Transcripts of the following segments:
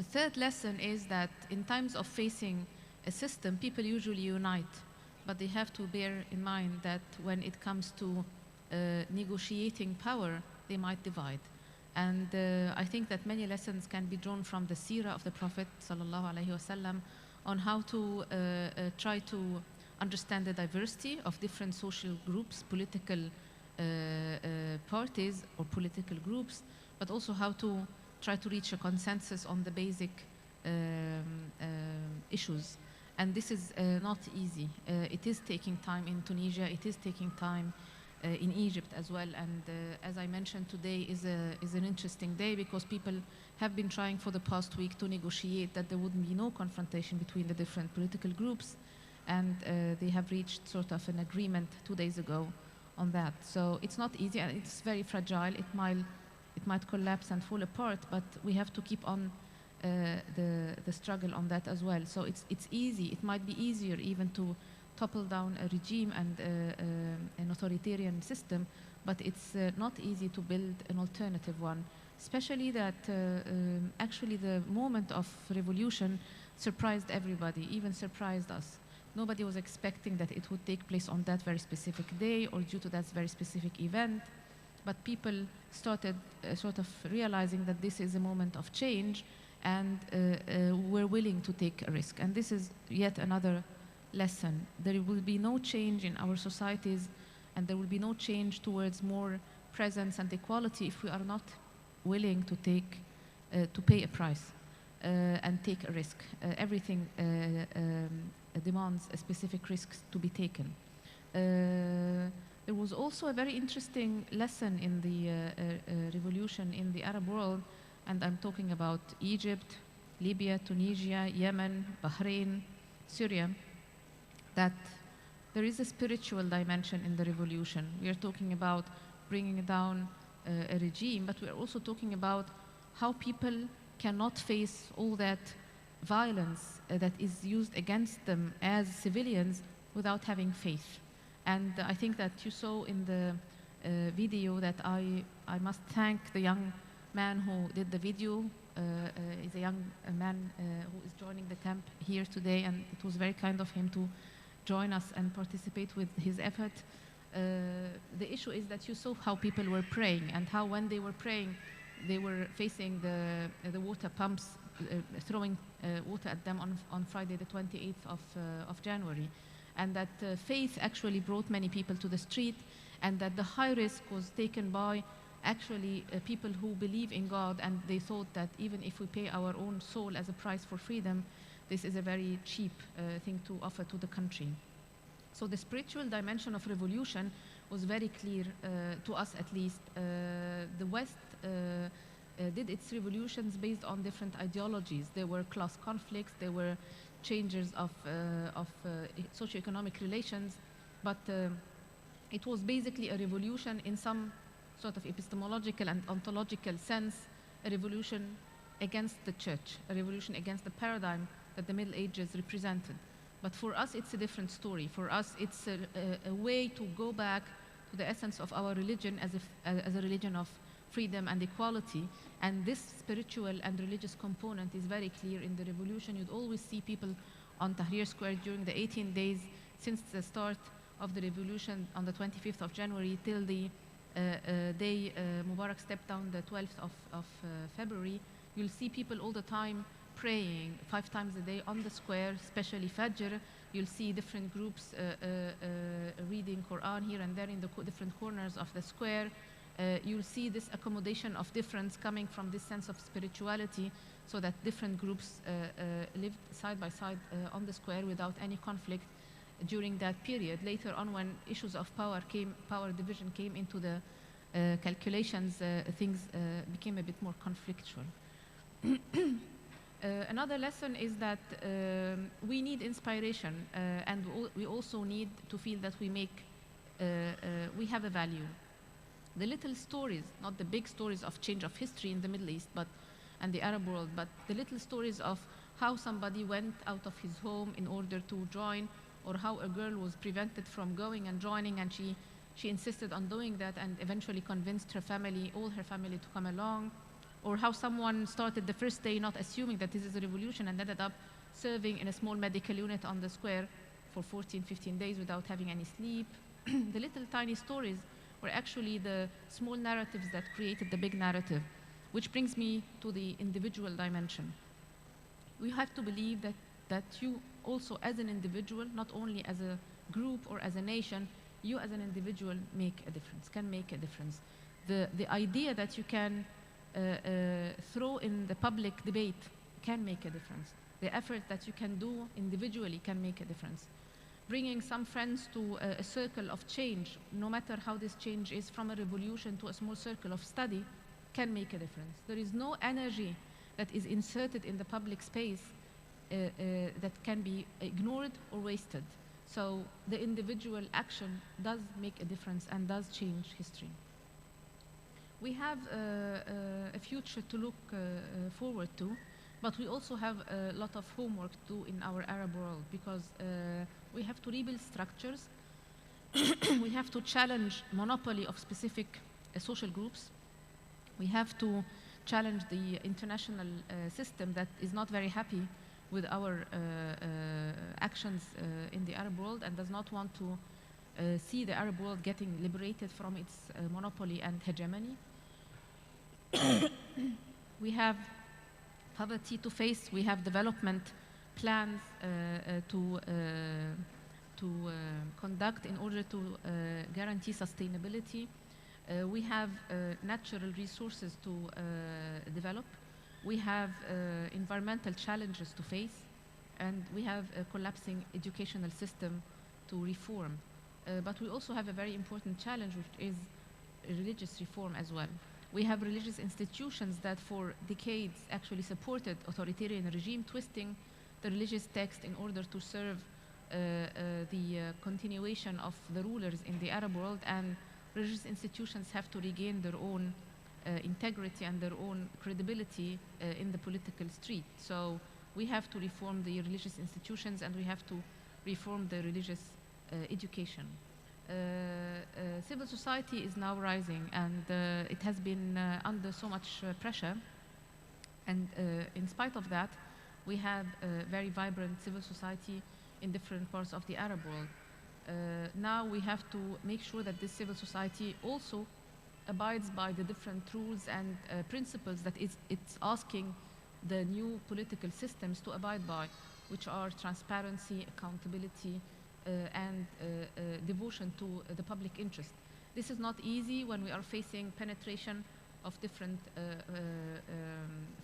The third lesson is that in times of facing a system, people usually unite, but they have to bear in mind that when it comes to negotiating power, they might divide. And I think that many lessons can be drawn from the seerah of the Prophet sallallahu alaihi wasallam on how to try to understand the diversity of different social groups, political parties or political groups, but also how to try to reach a consensus on the basic issues. And this is not easy. It is taking time in Tunisia, it is taking time in Egypt as well. And as I mentioned, today is an interesting day because people have been trying for the past week to negotiate that there would be no confrontation between the different political groups. And they have reached sort of an agreement 2 days ago on that. So it's not easy and it's very fragile. It might collapse and fall apart, but we have to keep on the struggle on that as well. So it's easy. It might be easier even to topple down a regime and an authoritarian system, but it's not easy to build an alternative one, especially that actually the moment of revolution surprised everybody, even surprised us. Nobody was expecting that it would take place on that very specific day or due to that very specific event, but people started sort of realizing that this is a moment of change and were willing to take a risk. And this is yet another lesson. There will be no change in our societies and there will be no change towards more presence and equality if we are not willing to pay a price and take a risk. Everything demands a specific risks to be taken. There was also a very interesting lesson in the revolution in the Arab world, and I'm talking about Egypt, Libya, Tunisia, Yemen, Bahrain, Syria, that there is a spiritual dimension in the revolution. We are talking about bringing down a regime, but we are also talking about how people cannot face all that violence that is used against them as civilians without having faith. And I think that you saw in the video that I must thank the young man who did the video. He's a young man who is joining the camp here today, and it was very kind of him to join us and participate with his effort. The issue is that you saw how people were praying and how when they were praying, they were facing the water pumps, throwing water at them on Friday the 28th of January. And that faith actually brought many people to the street, and that the high risk was taken by actually people who believe in God, and they thought that even if we pay our own soul as a price for freedom, this is a very cheap thing to offer to the country. So the spiritual dimension of revolution was very clear to us, at least. The West did its revolutions based on different ideologies. There were class conflicts, there were changes of socioeconomic relations, but it was basically a revolution in some sort of epistemological and ontological sense, a revolution against the church, a revolution against the paradigm that the Middle Ages represented. But for us, it's a different story. For us, it's a way to go back to the essence of our religion as a religion of freedom and equality. And this spiritual and religious component is very clear in the revolution. You'd always see people on Tahrir Square during the 18 days since the start of the revolution on the 25th of January till the day Mubarak stepped down the 12th of February. You'll see people all the time praying 5 times a day on the square, especially Fajr. You'll see different groups reading Quran here and there in the different corners of the square. You'll see this accommodation of difference coming from this sense of spirituality, so that different groups lived side by side on the square without any conflict during that period. Later on, when issues of power division came into the calculations, things became a bit more conflictual. Another lesson is that we need inspiration, and we also need to feel that we have a value. The little stories, not the big stories of change of history in the Middle East and the Arab world, but the little stories of how somebody went out of his home in order to join, or how a girl was prevented from going and joining, and she insisted on doing that and eventually convinced all her family to come along, or how someone started the first day not assuming that this is a revolution and ended up serving in a small medical unit on the square for 14, 15 days without having any sleep. The little tiny stories were actually the small narratives that created the big narrative, which brings me to the individual dimension. We have to believe that you also as an individual, not only as a group or as a nation, you as an individual make a difference, can make a difference. The idea that you can throw in the public debate can make a difference. The effort that you can do individually can make a difference. Bringing some friends to a circle of change, no matter how this change is, from a revolution to a small circle of study, can make a difference. There is no energy that is inserted in the public space that can be ignored or wasted. So the individual action does make a difference and does change history. We have a future to look forward to, but we also have a lot of homework to do in our Arab world, because we have to rebuild structures. We have to challenge monopoly of specific social groups. We have to challenge the international system that is not very happy with our actions in the Arab world and does not want to see the Arab world getting liberated from its monopoly and hegemony. We have poverty to face. We have development plans to conduct in order to guarantee sustainability. We have natural resources to develop. We have environmental challenges to face, and we have a collapsing educational system to reform. But we also have a very important challenge, which is religious reform as well. We have religious institutions that for decades actually supported authoritarian regime, twisting the religious text in order to serve the continuation of the rulers in the Arab world, and religious institutions have to regain their own integrity and their own credibility in the political street. So we have to reform the religious institutions, and we have to reform the religious education. Civil society is now rising, and it has been under so much pressure. And in spite of that, we have a very vibrant civil society in different parts of the Arab world. Now we have to make sure that this civil society also abides by the different rules and principles that it's asking the new political systems to abide by, which are transparency, accountability, and devotion to the public interest. This is not easy when we are facing penetration of different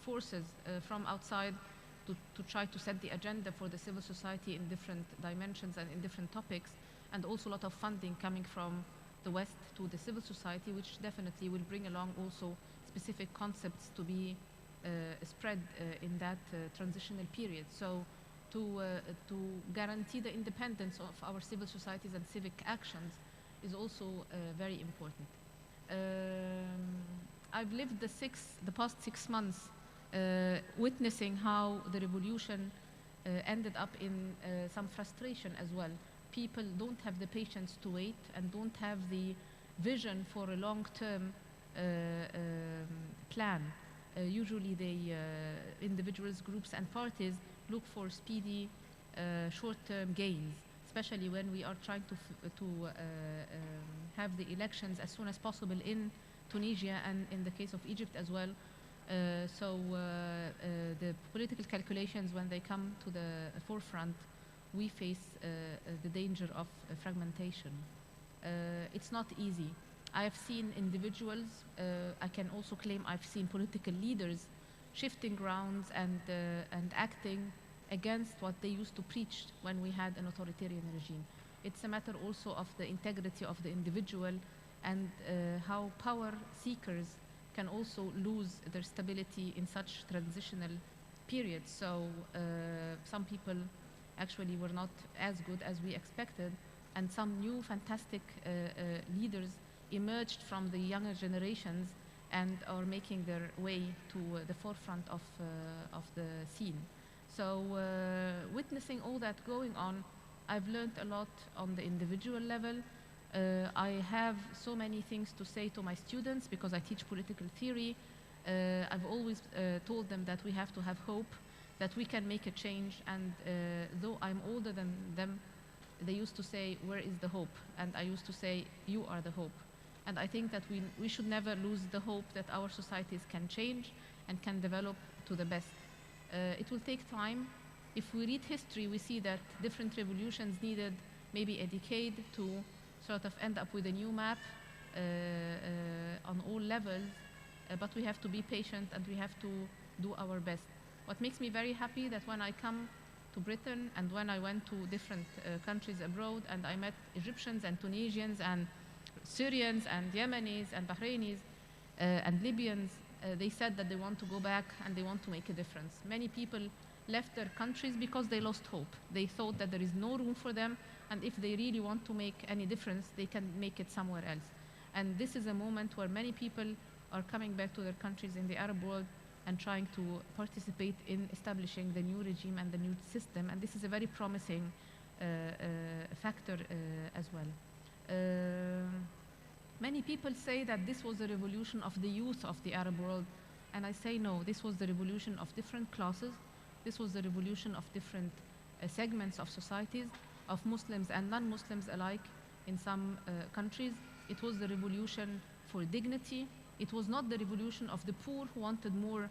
forces from outside to try to set the agenda for the civil society in different dimensions and in different topics, and also a lot of funding coming from the West to the civil society, which definitely will bring along also specific concepts to be spread in that transitional period. So to guarantee the independence of our civil societies and civic actions is also very important. I've lived the past 6 months witnessing how the revolution ended up in some frustration as well. People don't have the patience to wait and don't have the vision for a long-term plan. Usually the individuals, groups, and parties look for speedy short-term gains, especially when we are trying to have the elections as soon as possible in Tunisia and in the case of Egypt as well. So the political calculations, when they come to the forefront, we face the danger of fragmentation. It's not easy. I have seen individuals, I can also claim I've seen political leaders shifting grounds and acting against what they used to preach when we had an authoritarian regime. It's a matter also of the integrity of the individual and how power seekers can also lose their stability in such transitional periods. So some people actually were not as good as we expected, and some new fantastic leaders emerged from the younger generations and are making their way to the forefront of the scene. So witnessing all that going on, I've learned a lot on the individual level. I have so many things to say to my students because I teach political theory. I've always told them that we have to have hope, that we can make a change, and though I'm older than them, they used to say, where is the hope? And I used to say, you are the hope. And I think that we should never lose the hope that our societies can change and can develop to the best. It will take time. If we read history, we see that different revolutions needed maybe a decade to sort of end up with a new map on all levels, but we have to be patient and we have to do our best. What makes me very happy that when I come to Britain and when I went to different countries abroad and I met Egyptians and Tunisians and Syrians and Yemenis and Bahrainis and Libyans, they said that they want to go back and they want to make a difference. Many people left their countries because they lost hope. They thought that there is no room for them, and if they really want to make any difference, they can make it somewhere else. And this is a moment where many people are coming back to their countries in the Arab world and trying to participate in establishing the new regime and the new system. And this is a very promising factor as well. Many people say that this was the revolution of the youth of the Arab world. And I say no, this was the revolution of different classes. This was the revolution of different segments of societies, of Muslims and non-Muslims alike in some countries. It was the revolution for dignity. It was not the revolution of the poor who wanted more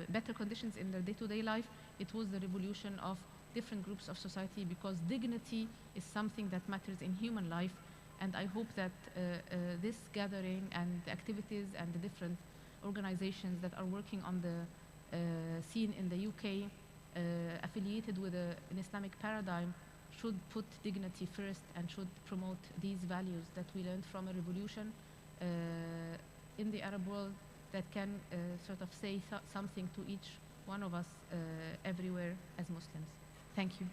better conditions in their day-to-day life. It was the revolution of different groups of society, because dignity is something that matters in human life. And I hope that this gathering and the activities and the different organizations that are working on the scene in the UK affiliated with an Islamic paradigm should put dignity first and should promote these values that we learned from a revolution in the Arab world that can sort of say something to each one of us everywhere as Muslims. Thank you.